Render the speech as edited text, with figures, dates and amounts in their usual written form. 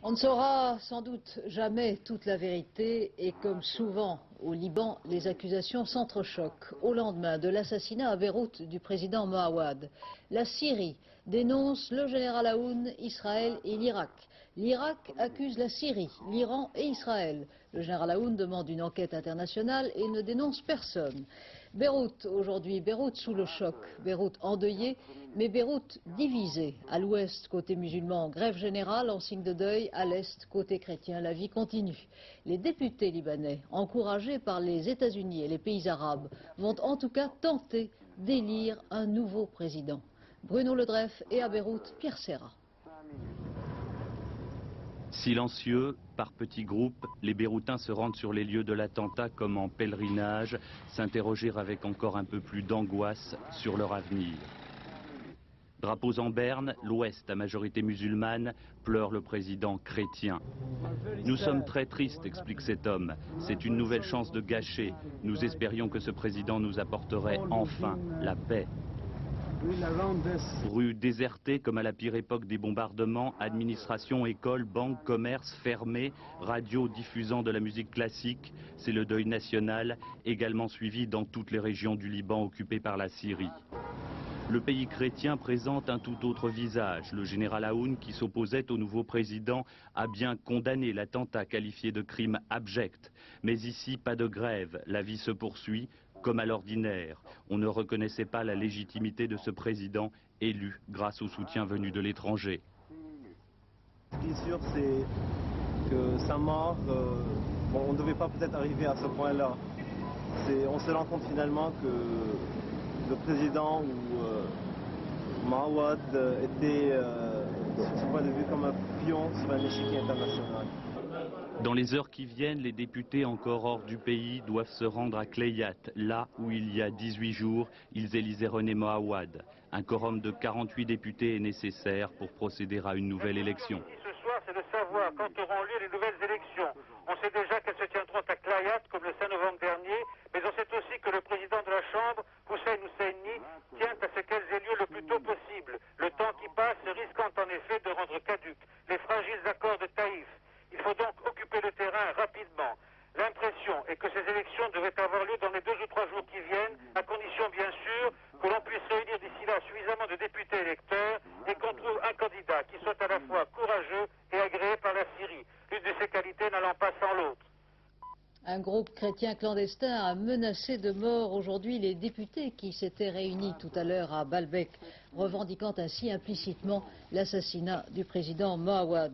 On ne saura sans doute jamais toute la vérité et comme souvent au Liban, les accusations s'entrechoquent. Au lendemain de l'assassinat à Beyrouth du président Moawad, la Syrie dénonce le général Aoun, Israël et l'Irak. L'Irak accuse la Syrie, l'Iran et Israël. Le général Aoun demande une enquête internationale et ne dénonce personne. Beyrouth aujourd'hui, Beyrouth sous le choc, Beyrouth endeuillé, mais Beyrouth divisé. À l'ouest, côté musulman, grève générale en signe de deuil. À l'est, côté chrétien, la vie continue. Les députés libanais, encouragés par les États-Unis et les pays arabes, vont en tout cas tenter d'élire un nouveau président. Bruno Le Dreff et à Beyrouth, Pierre Serra. Silencieux, par petits groupes, les Beyrouthins se rendent sur les lieux de l'attentat comme en pèlerinage, s'interroger avec encore un peu plus d'angoisse sur leur avenir. Drapeaux en berne, l'Ouest, à majorité musulmane, pleure le président chrétien. Nous sommes très tristes, explique cet homme. C'est une nouvelle chance de gâcher. Nous espérions que ce président nous apporterait enfin la paix. Rues désertées comme à la pire époque des bombardements, administration, écoles, banques, commerces fermés, radio diffusant de la musique classique. C'est le deuil national, également suivi dans toutes les régions du Liban occupées par la Syrie. Le pays chrétien présente un tout autre visage. Le général Aoun, qui s'opposait au nouveau président, a bien condamné l'attentat qualifié de crime abject. Mais ici, pas de grève. La vie se poursuit, comme à l'ordinaire. On ne reconnaissait pas la légitimité de ce président élu grâce au soutien venu de l'étranger. Ce qui est sûr, c'est que sa mort, on ne devait pas peut-être arriver à ce point-là. On se rend compte finalement que le président ou Moawad était, de ce point de vue, comme un pion sur un échiquier international. Dans les heures qui viennent, les députés encore hors du pays doivent se rendre à Clayat, là où il y a 18 jours, ils élisaient René Moawad. Un quorum de 48 députés est nécessaire pour procéder à une nouvelle élection. Ce soir, c'est de savoir quand auront lieu les nouvelles élections. On sait déjà qu'elles se tiendront à Clayat, comme le 5 novembre dernier, mais on sait aussi que le président de la Chambre, Hussein Husseini, tient à ce qu'elles aient lieu le plus tôt possible. Le temps qui passe risquant en effet de rendre caduques les fragiles accords de Taïf. Il faut donc occuper le terrain rapidement. L'impression est que ces élections devraient avoir lieu dans les 2 ou 3 jours qui viennent, à condition bien sûr que l'on puisse réunir d'ici là suffisamment de députés électeurs et qu'on trouve un candidat qui soit à la fois courageux et agréé par la Syrie, l'une de ces qualités n'allant pas sans l'autre. Un groupe chrétien clandestin a menacé de mort aujourd'hui les députés qui s'étaient réunis tout à l'heure à Baalbek, revendiquant ainsi implicitement l'assassinat du président Moawad.